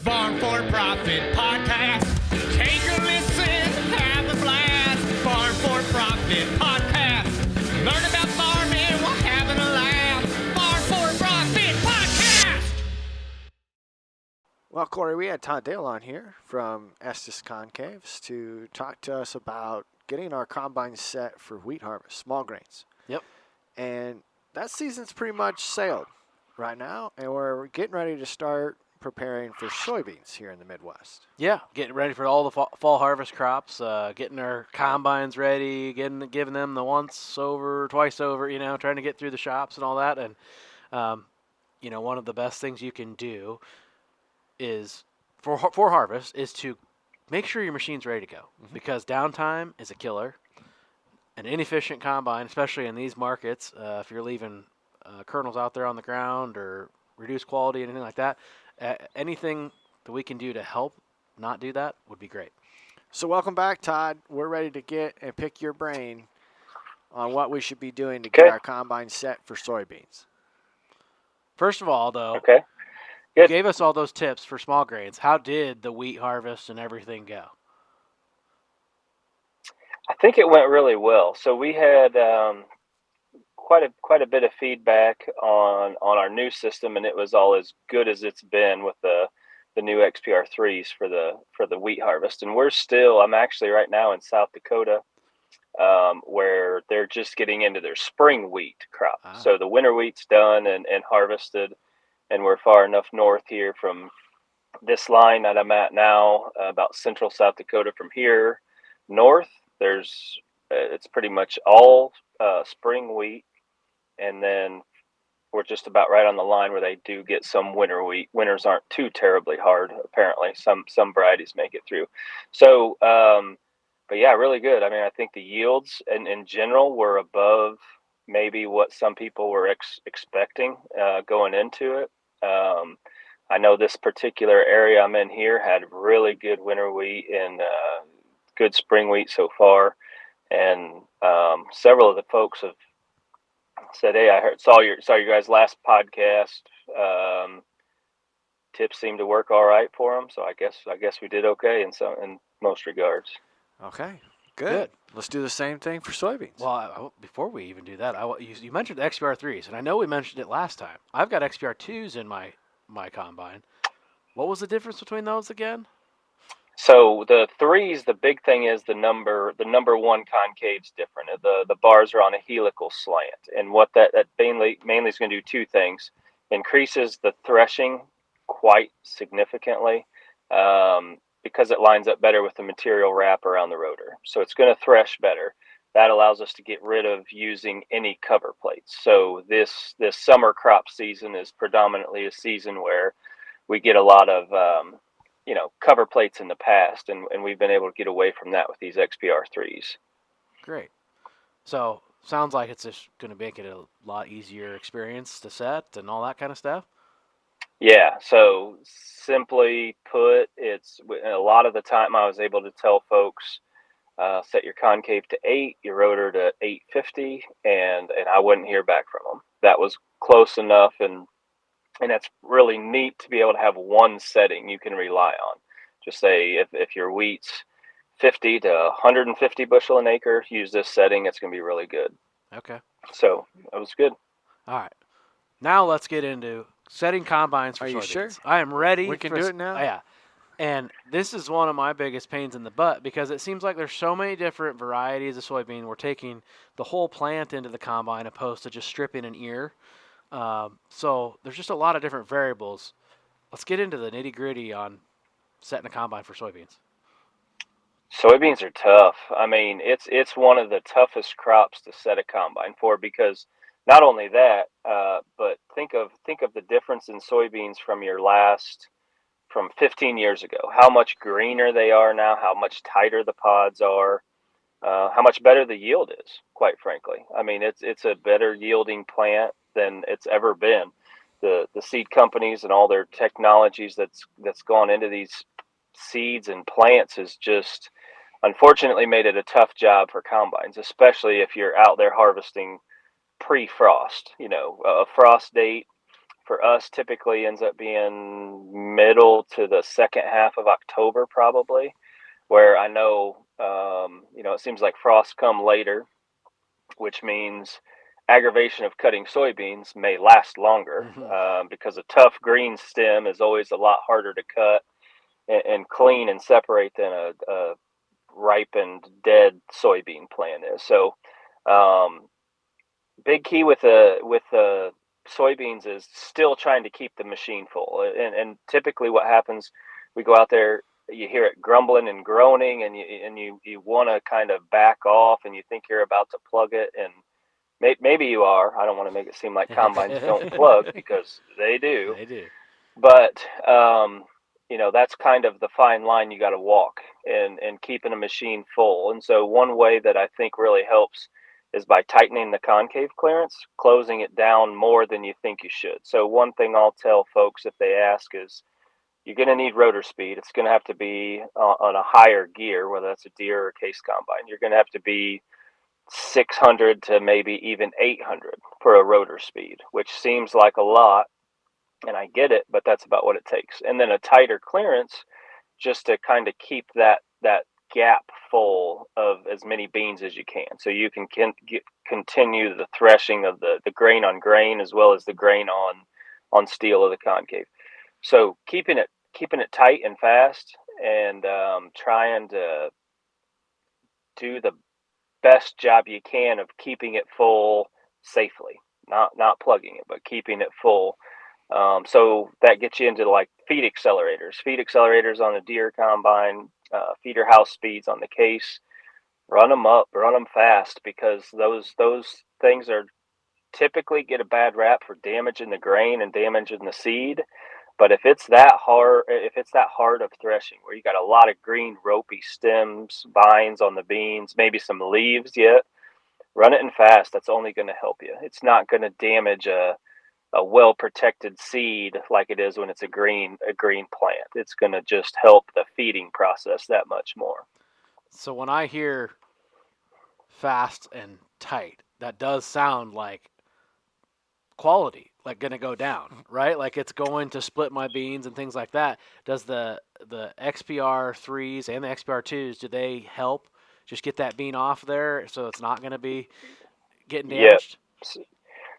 Farm for Profit Podcast. Take a listen, have a blast. Farm for Profit Podcast. Learn about farming while having a laugh. Farm for Profit Podcast. Well, Corey, we had Todd Dale on here from Estes Concaves to talk to us about getting our combine set for wheat harvest, small grains. Yep. And that season's pretty much sailed right now, and we're getting ready to start preparing for soybeans here in the Midwest. Yeah, getting ready for all the fall harvest crops, getting our combines ready, giving them the once over, twice over, trying to get through the shops and all that. And, one of the best things you can do is for harvest is to make sure your machine's ready to go, because downtime is a killer. An inefficient combine, especially in these markets, if you're leaving kernels out there on the ground or reduce quality, anything like that, anything that we can do to help not do that would be great. So welcome back, Todd. We're ready to get and pick your brain on what we should be doing to get our combine set for soybeans. First of all, though, You gave us all those tips for small grains. How did the wheat harvest and everything go? I think it went really well. So we had quite a bit of feedback on our new system, and it was all as good as it's been with the new XPR3s for the wheat harvest. And I'm actually right now in South Dakota, where they're just getting into their spring wheat crop. So the winter wheat's done and harvested, and we're far enough north here from this line that I'm at now, about central South Dakota. From here north, it's pretty much all spring wheat, and then we're just about right on the line where they do get some winter wheat. Winters aren't too terribly hard, apparently. Some varieties make it through. So, but yeah, really good. I mean, I think the yields in general were above maybe what some people were expecting going into it. I know this particular area I'm in here had really good winter wheat and good spring wheat so far. And several of the folks have said, "Hey, saw your guys' last podcast. Tips seemed to work all right for them. So I guess we did okay in most regards." Okay, good. Let's do the same thing for soybeans. Well, before we even do that, you mentioned the XPR3s, and I know we mentioned it last time. I've got XPR2s in my combine. What was the difference between those again? So the threes, the big thing is the number one concave's different. The bars are on a helical slant, and what that mainly is going to do two things: increases the threshing quite significantly, because it lines up better with the material wrap around the rotor. So it's going to thresh better. That allows us to get rid of using any cover plates. So this summer crop season is predominantly a season where we get a lot of cover plates in the past, and we've been able to get away from that with these XPR3s. Great. So sounds like it's just going to make it a lot easier experience to set and all that kind of stuff. Yeah. So simply put, it's a lot of the time I was able to tell folks, set your concave to 8, your rotor to 850, and I wouldn't hear back from them. That was close enough, and that's really neat to be able to have one setting you can rely on. Just say if your wheat's 50 to 150 bushel an acre, use this setting. It's going to be really good. Okay. So that was good. All right. Now let's get into setting combines for soybeans. Are you sure? I am ready. We can do it now? Yeah. And this is one of my biggest pains in the butt, because it seems like there's so many different varieties of soybean. We're taking the whole plant into the combine opposed to just stripping an ear. So there's just a lot of different variables. Let's get into the nitty-gritty on setting a combine for soybeans. Soybeans are tough. I mean, it's one of the toughest crops to set a combine for, because not only that, but think of the difference in soybeans from 15 years ago. How much greener they are now, how much tighter the pods are, how much better the yield is, quite frankly. I mean, it's a better yielding plant than it's ever been. The seed companies and all their technologies that's gone into these seeds and plants has just unfortunately made it a tough job for combines, especially if you're out there harvesting pre-frost. A frost date for us typically ends up being middle to the second half of October, probably, where I know, it seems like frosts come later, which means aggravation of cutting soybeans may last longer, because a tough green stem is always a lot harder to cut and clean and separate than a ripened dead soybean plant is. So big key with the soybeans is still trying to keep the machine full. And typically what happens, we go out there, you hear it grumbling and groaning, and you want to kind of back off, and you think you're about to plug it, and maybe you are. I don't want to make it seem like combines don't plug, because they do. They do. But that's kind of the fine line you got to walk, and keeping a machine full. And so one way that I think really helps is by tightening the concave clearance, closing it down more than you think you should. So one thing I'll tell folks if they ask is, you're going to need rotor speed. It's going to have to be on a higher gear, whether that's a Deere or a case combine. You're going to have to be 600 to maybe even 800 for a rotor speed, which seems like a lot, and I get it, but that's about what it takes. And then a tighter clearance, just to kind of keep that gap full of as many beans as you can, so you can continue the threshing of the grain on grain, as well as the grain on steel of the concave. So keeping it tight and fast, and trying to do the best job you can of keeping it full safely, not plugging it, but keeping it full. So that gets you into like feed accelerators on the Deere combine, feeder house speeds on the case. Run them up, run them fast, because those things are typically get a bad rap for damaging the grain and damaging the seed. But if it's that hard of threshing, where you got a lot of green ropey stems, vines on the beans, maybe some leaves yet, run it in fast. That's only going to help you. It's not going to damage a well protected seed like it is when it's a green plant. It's going to just help the feeding process that much more. So when I hear fast and tight, that does sound like quality, like going to go down, right? Like it's going to split my beans and things like that. Does the XPR3s and the XPR2s, do they help just get that bean off there so it's not going to be getting damaged? Yeah.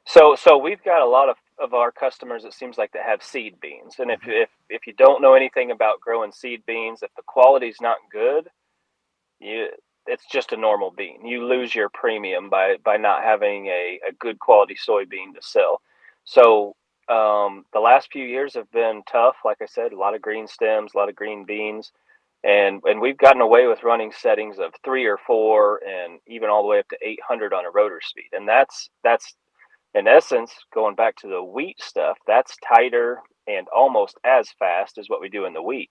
So we've got a lot of our customers, it seems like, that have seed beans. And if you don't know anything about growing seed beans, if the quality's not good, it's just a normal bean. You lose your premium by not having a good quality soybean to sell. So the last few years have been tough. Like I said, a lot of green stems, a lot of green beans. And we've gotten away with running settings of 3 or 4, and even all the way up to 800 on a rotor speed. And that's in essence, going back to the wheat stuff, that's tighter and almost as fast as what we do in the wheat.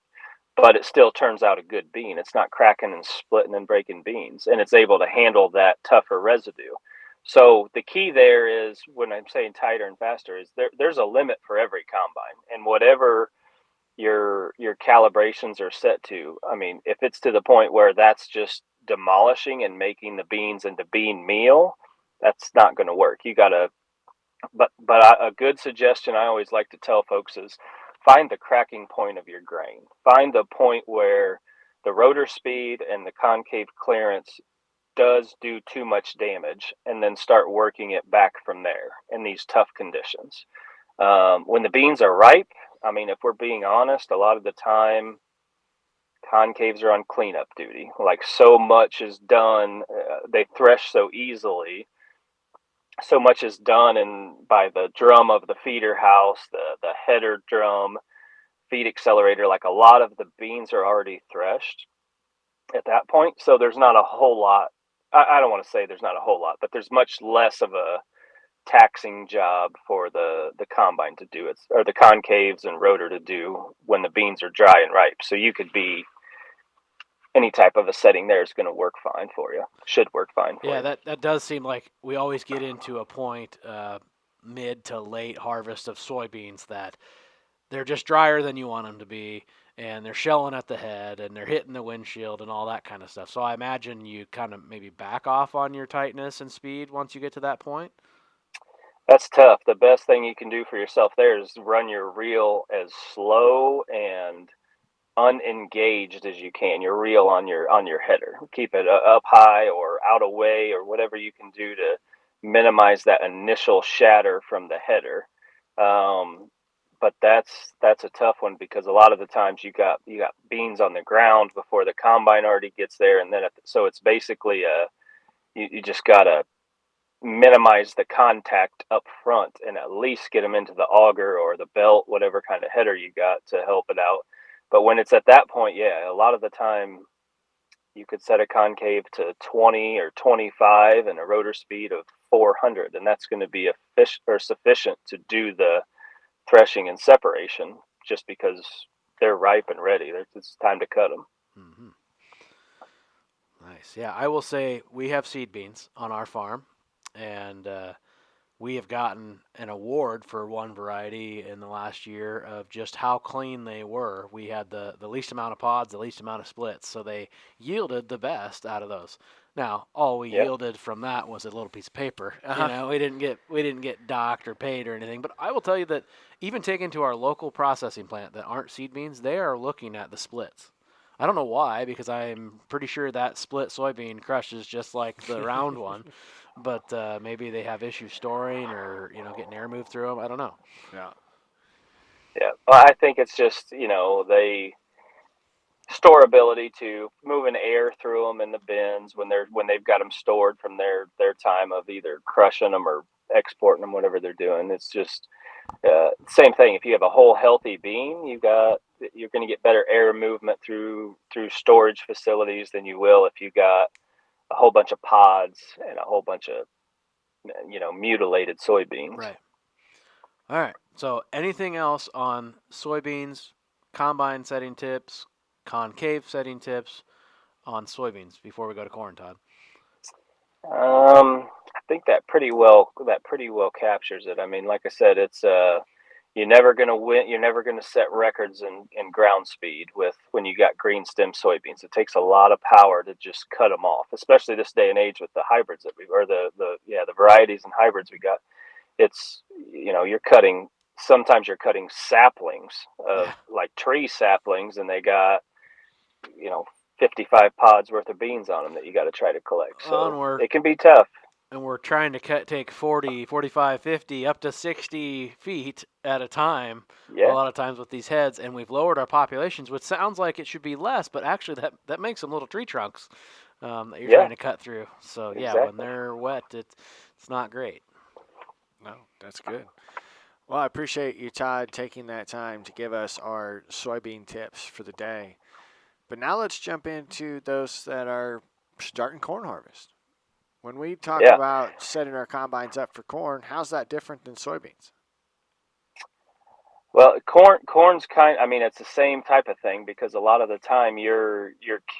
But it still turns out a good bean. It's not cracking and splitting and breaking beans, and it's able to handle that tougher residue. So the key there is, when I'm saying tighter and faster, is there's a limit for every combine, and whatever your calibrations are set to. I mean, if it's to the point where that's just demolishing and making the beans into bean meal, that's not going to work. You got to, but a good suggestion I always like to tell folks is, find the cracking point of your grain. Find the point where the rotor speed and the concave clearance does do too much damage, and then start working it back from there in these tough conditions. When the beans are ripe, I mean, if we're being honest, a lot of the time concaves are on cleanup duty. Like, so much is done, they thresh so easily. So much is done by the drum of the feeder house, the header drum, feed accelerator. Like, a lot of the beans are already threshed at that point. So there's not a whole lot. I don't want to say there's not a whole lot, but there's much less of a taxing job for the combine to do it, or the concaves and rotor to do, when the beans are dry and ripe. So you could be, any type of a setting there is going to work fine for you. Should work fine for you. Yeah, that does seem like we always get into a point mid to late harvest of soybeans that they're just drier than you want them to be, and they're shelling at the head, and they're hitting the windshield and all that kind of stuff. So I imagine you kind of maybe back off on your tightness and speed once you get to that point. That's tough. The best thing you can do for yourself there is run your reel as slow and unengaged as you can. Your reel on your header. Keep it up high or out of way or whatever you can do to minimize that initial shatter from the header. But that's a tough one because a lot of the times you got beans on the ground before the combine already gets there, and then so it's basically you just gotta minimize the contact up front and at least get them into the auger or the belt, whatever kind of header you got to help it out. But when it's at that point, yeah, a lot of the time you could set a concave to 20 or 25 and a rotor speed of 400, and that's going to be sufficient to do the threshing and separation just because they're ripe and ready. It's time to cut them. Mm-hmm. Nice. Yeah, I will say we have seed beans on our farm, and we have gotten an award for one variety in the last year of just how clean they were. We had the least amount of pods, the least amount of splits, so they yielded the best out of those. Now, all we yielded from that was a little piece of paper. You know, we didn't get docked or paid or anything. But I will tell you that even taken to our local processing plant that aren't seed beans, they are looking at the splits. I don't know why, because I'm pretty sure that split soybean crushes just like the round one. But maybe they have issues storing or, getting air moved through them. I don't know. Yeah. Yeah. Well, I think it's just, they store ability to moving air through them in the bins when they've got them stored from their time of either crushing them or exporting them, whatever they're doing. It's just same thing. If you have a whole healthy bean, you're going to get better air movement through storage facilities than you will if you got a whole bunch of pods and a whole bunch of mutilated soybeans. Right. All right. So anything else on soybeans, combine setting tips, concave setting tips on soybeans before we go to corn, Todd? I think that pretty well captures it. I mean, like I said, it's you're never going to win. You're never going to set records in ground speed when you got green stem soybeans. It takes a lot of power to just cut them off, especially this day and age with the hybrids the varieties and hybrids we got. It's sometimes you're cutting saplings of like tree saplings, and they got 55 pods worth of beans on them that you got to try to collect. So it can be tough. And we're trying to take 40, 45, 50, up to 60 feet at a time, a lot of times with these heads, and we've lowered our populations, which sounds like it should be less, but actually that makes some little tree trunks that you're trying to cut through. So, when they're wet, it's not great. No, that's good. Well, I appreciate you, Todd, taking that time to give us our soybean tips for the day. But now let's jump into those that are starting corn harvest. When we talk about setting our combines up for corn, how's that different than soybeans? Well, corn's it's the same type of thing because a lot of the time you're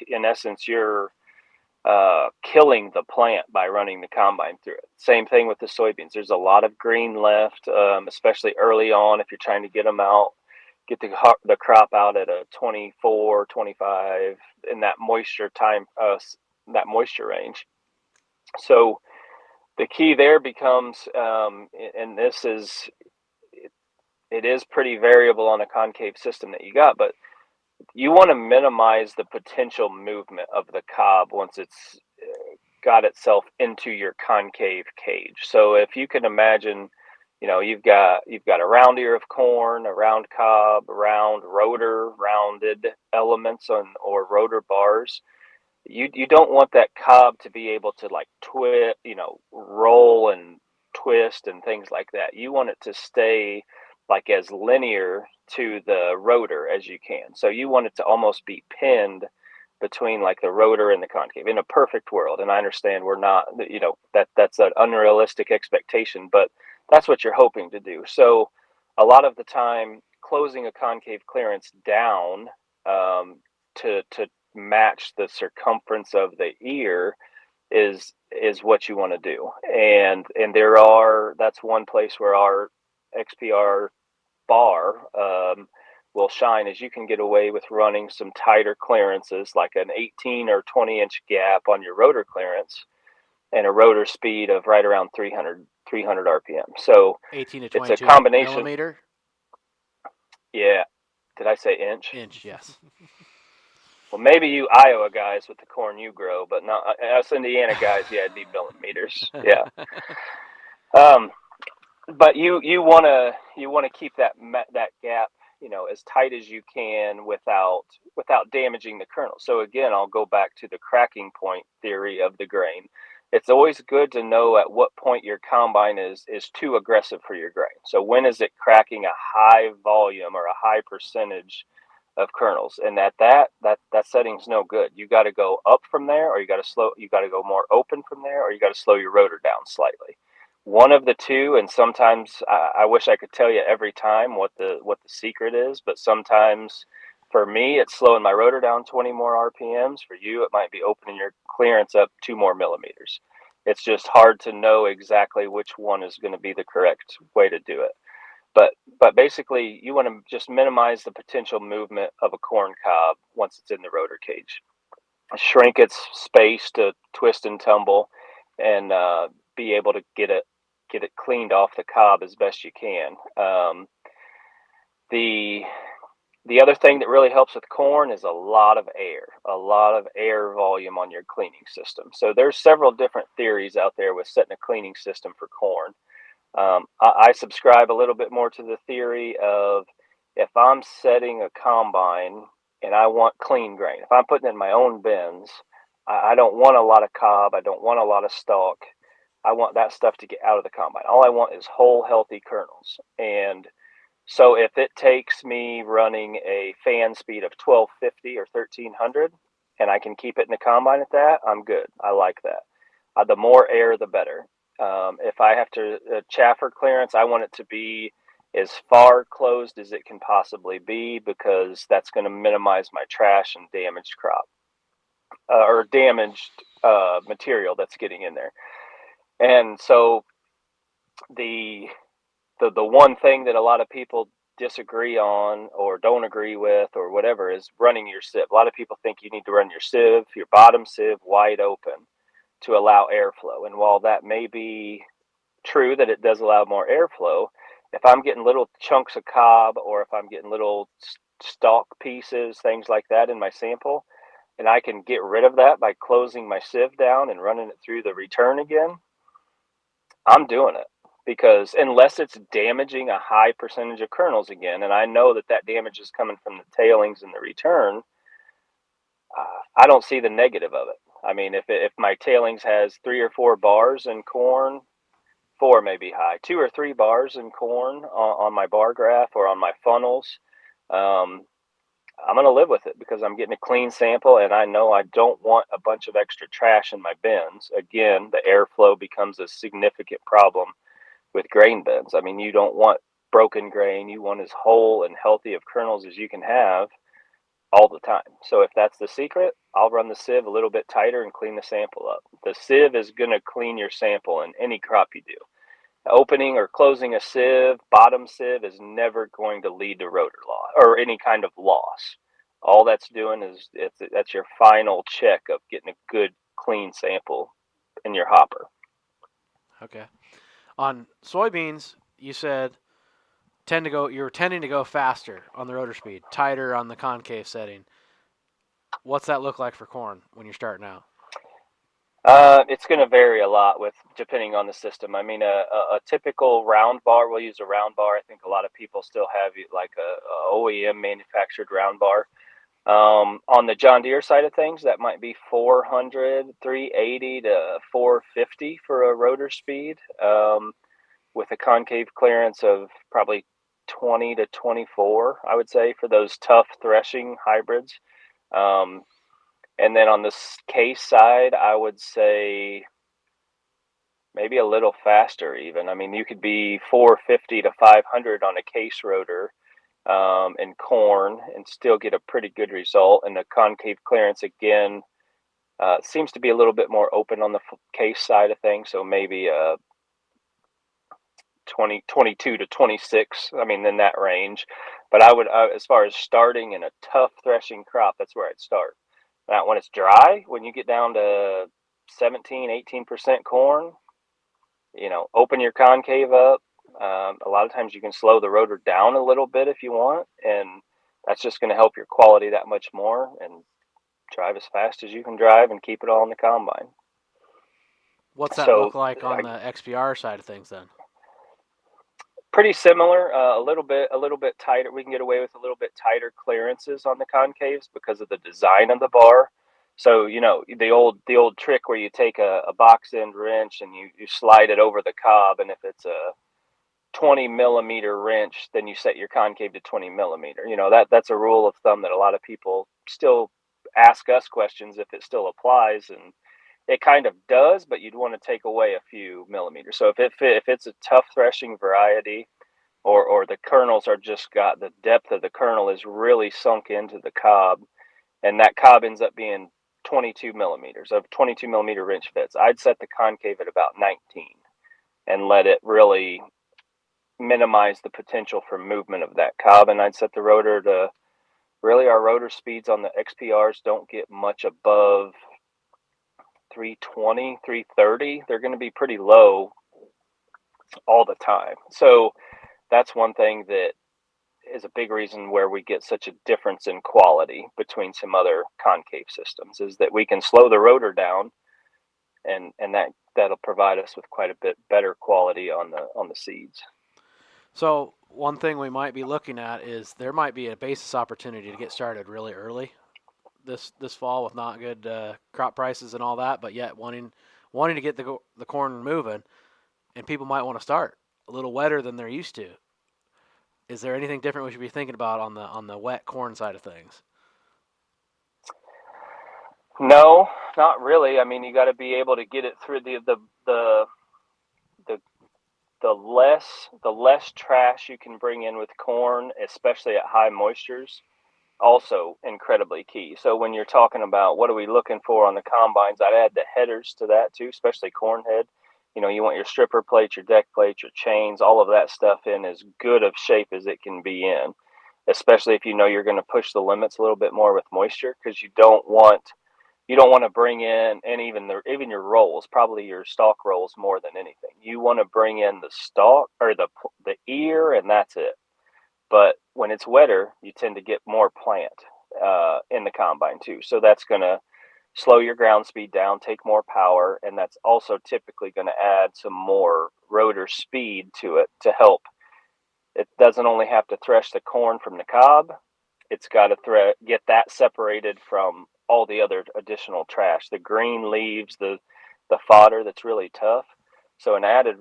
in essence killing the plant by running the combine through it. Same thing with the soybeans. There's a lot of green left, especially early on if you're trying to get them out, get the crop out at a 24, 25 in that moisture range. So the key there becomes, and it is pretty variable on a concave system that you got, but you want to minimize the potential movement of the cob once it's got itself into your concave cage. So if you can imagine, you've got a round ear of corn, a round cob, rounded elements or rotor bars. You don't want that cob to be able to like roll and twist and things like that. You want it to stay like as linear to the rotor as you can. So you want it to almost be pinned between like the rotor and the concave in a perfect world. And I understand we're not, that's an unrealistic expectation, but that's what you're hoping to do. So a lot of the time closing a concave clearance down to match the circumference of the ear is what you want to do. And that's one place where our XPR bar will shine, as you can get away with running some tighter clearances like an 18 or 20 inch gap on your rotor clearance and a rotor speed of right around 300 300 RPM. So 18 to it's a 22 combination. millimeter? Yeah. Did I say inch? Inch, yes. Well, maybe you Iowa guys with the corn you grow, but not us Indiana guys. Yeah, it'd be millimeters. Yeah. But you wanna keep that gap, as tight as you can without damaging the kernel. So again, I'll go back to the cracking point theory of the grain. It's always good to know at what point your combine is too aggressive for your grain. So when is it cracking a high volume or a high percentage of kernels? And at that setting's no good. You got to go up from there, or you got to go more open from there, or you got to slow your rotor down slightly. One of the two, and sometimes I wish I could tell you every time what the secret is, but sometimes for me it's slowing my rotor down 20 more RPMs. For you, it might be opening your clearance up 2 more millimeters. It's just hard to know exactly which one is going to be the correct way to do it. But basically, you want to just minimize the potential movement of a corn cob once it's in the rotor cage. Shrink its space to twist and tumble, and be able to get it cleaned off the cob as best you can. The other thing that really helps with corn is a lot of air volume on your cleaning system. So there's several different theories out there with setting a cleaning system for corn. I subscribe a little bit more to the theory of, if I'm setting a combine and I want clean grain, if I'm putting in my own bins, I don't want a lot of cob. I don't want a lot of stalk. I want that stuff to get out of the combine. All I want is whole, healthy kernels. And so if it takes me running a fan speed of 1250 or 1300 and I can keep it in the combine at that, I'm good. I like that. The more air, the better. If I have to chaffer clearance, I want it to be as far closed as it can possibly be, because that's going to minimize my trash and damaged crop, or damaged material that's getting in there. And so the one thing that a lot of people disagree on or don't agree with or whatever is running your sieve. A lot of people think you need to run your sieve, your bottom sieve, wide open to allow airflow. And while that may be true that it does allow more airflow, if I'm getting little chunks of cob, or if I'm getting little stalk pieces, things like that in my sample, and I can get rid of that by closing my sieve down and running it through the return again, I'm doing it. Because unless it's damaging a high percentage of kernels again, and I know that damage is coming from the tailings and the return, I don't see the negative of it. I mean, if my tailings has 3 or 4 bars in corn, 4 may be high, 2 or 3 bars in corn on my bar graph or on my funnels, I'm going to live with it, because I'm getting a clean sample, and I know I don't want a bunch of extra trash in my bins. Again, the airflow becomes a significant problem with grain bins. I mean, you don't want broken grain. You want as whole and healthy of kernels as you can have all the time. So if that's the secret, I'll run the sieve a little bit tighter and clean the sample up. The sieve is going to clean your sample in any crop you do. Opening or closing a sieve, bottom sieve, is never going to lead to rotor loss or any kind of loss. All that's doing is that's your final check of getting a good clean sample in your hopper. Okay. On soybeans, you said you're tending to go faster on the rotor speed, tighter on the concave setting. What's that look like for corn when you're starting out? It's going to vary a lot depending on the system. I mean, a typical round bar, we'll use a round bar. I think a lot of people still have like a OEM manufactured round bar. On the John Deere side of things, that might be 400, 380 to 450 for a rotor speed, with a concave clearance of probably 20 to 24, I would say, for those tough threshing hybrids. And then on the case side, I would say maybe a little faster even. I mean, you could be 450 to 500 on a case rotor in corn and still get a pretty good result. And the concave clearance, again, seems to be a little bit more open on the case side of things. So maybe 22 to 26, I mean, in that range. But I would, as far as starting in a tough threshing crop, that's where I'd start. Now, when it's dry, when you get down to 17, 18% corn, open your concave up. A lot of times you can slow the rotor down a little bit if you want, and that's just going to help your quality that much more, and drive as fast as you can drive and keep it all in the combine. What's that So look like on the XPR side of things then? pretty similar, a little bit tighter. We can get away with a little bit tighter clearances on the concaves because of the design of the bar. So the old trick where you take a box end wrench and you slide it over the cob, and if it's a 20 millimeter wrench, then you set your concave to 20 millimeter. That's a rule of thumb that a lot of people still ask us questions if it still applies, and it kind of does, but you'd want to take away a few millimeters. So if it's a tough threshing variety, or the kernels are just got the depth of the kernel is really sunk into the cob, and that cob ends up being 22 millimeters of 22 millimeter wrench fits, I'd set the concave at about 19 and let it really minimize the potential for movement of that cob. And I'd set the rotor to really, our rotor speeds on the XPRs don't get much above 320, 330. They're going to be pretty low all the time. So that's one thing that is a big reason where we get such a difference in quality between some other concave systems, is that we can slow the rotor down, and that'll provide us with quite a bit better quality on the seeds. So one thing we might be looking at is there might be a basis opportunity to get started really early this fall with not good crop prices and all that, but yet wanting to get the corn moving, and people might want to start a little wetter than they're used to. Is there anything different we should be thinking about on the wet corn side of things? No, not really. I mean, you got to be able to get it through the less trash you can bring in with corn, especially at high moistures, also incredibly key. So when you're talking about what are we looking for on the combines, I'd add the headers to that too, especially corn head. You want your stripper plates, your deck plates, your chains, all of that stuff in as good of shape as it can be in, especially if you're going to push the limits a little bit more with moisture, because you don't want to bring in, and even your rolls, probably your stalk rolls more than anything. You want to bring in the stalk or the ear, and that's it. But when it's wetter, you tend to get more plant in the combine too. So that's going to slow your ground speed down, take more power, and that's also typically going to add some more rotor speed to it to help. It doesn't only have to thresh the corn from the cob, it's got to get that separated from all the other additional trash, the green leaves, the fodder that's really tough. So an added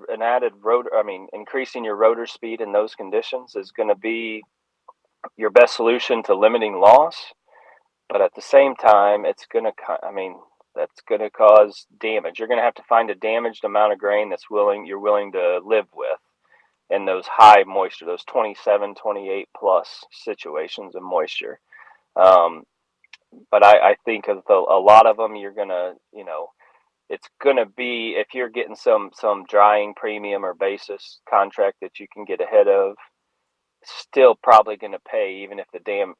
rotor, increasing your rotor speed in those conditions is going to be your best solution to limiting loss. But at the same time, that's going to cause damage. You're going to have to find a damaged amount of grain you're willing to live with in those high moisture, those 27, 28 plus situations of moisture. But I think of a lot of them, you're going to, it's going to be, if you're getting some drying premium or basis contract that you can get ahead of, still probably going to pay, even if the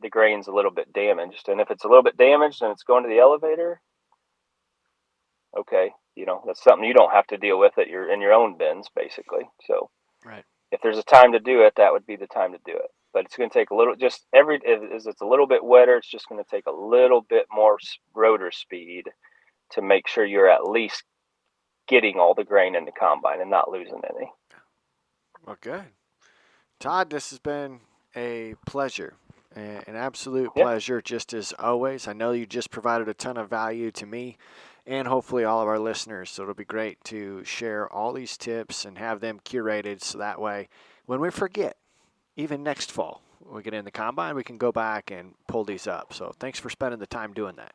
grain's a little bit damaged. And if it's a little bit damaged and it's going to the elevator, okay, that's something you don't have to deal with in your own bins, basically. So right. If there's a time to do it, that would be the time to do it. But it's going to take a little, as it's a little bit wetter, it's just going to take a little bit more rotor speed to make sure you're at least getting all the grain in the combine and not losing any. Well, good. Todd, this has been a pleasure, an absolute pleasure, just as always. I know you just provided a ton of value to me and hopefully all of our listeners, so it'll be great to share all these tips and have them curated so that way when we forget, even next fall, when we get in the combine, we can go back and pull these up. So thanks for spending the time doing that.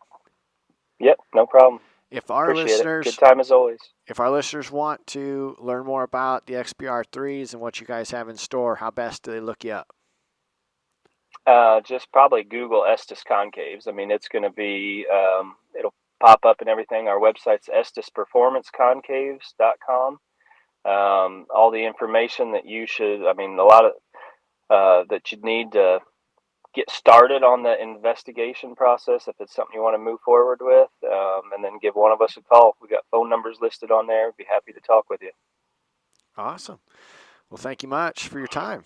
Yep, no problem. If our Appreciate listeners, it. Good time as always. If our listeners want to learn more about the XPR3s and what you guys have in store, how best do they look you up? Just probably Google Estes Concaves. It's going to be, it'll pop up and everything. Our website's estesperformanceconcaves.com. All the information that you should, a lot of, that you need to get started on the investigation process if it's something you want to move forward with, and then give one of us a call. We got phone numbers listed on there. Be happy to talk with you. Awesome. Well, thank you much for your time.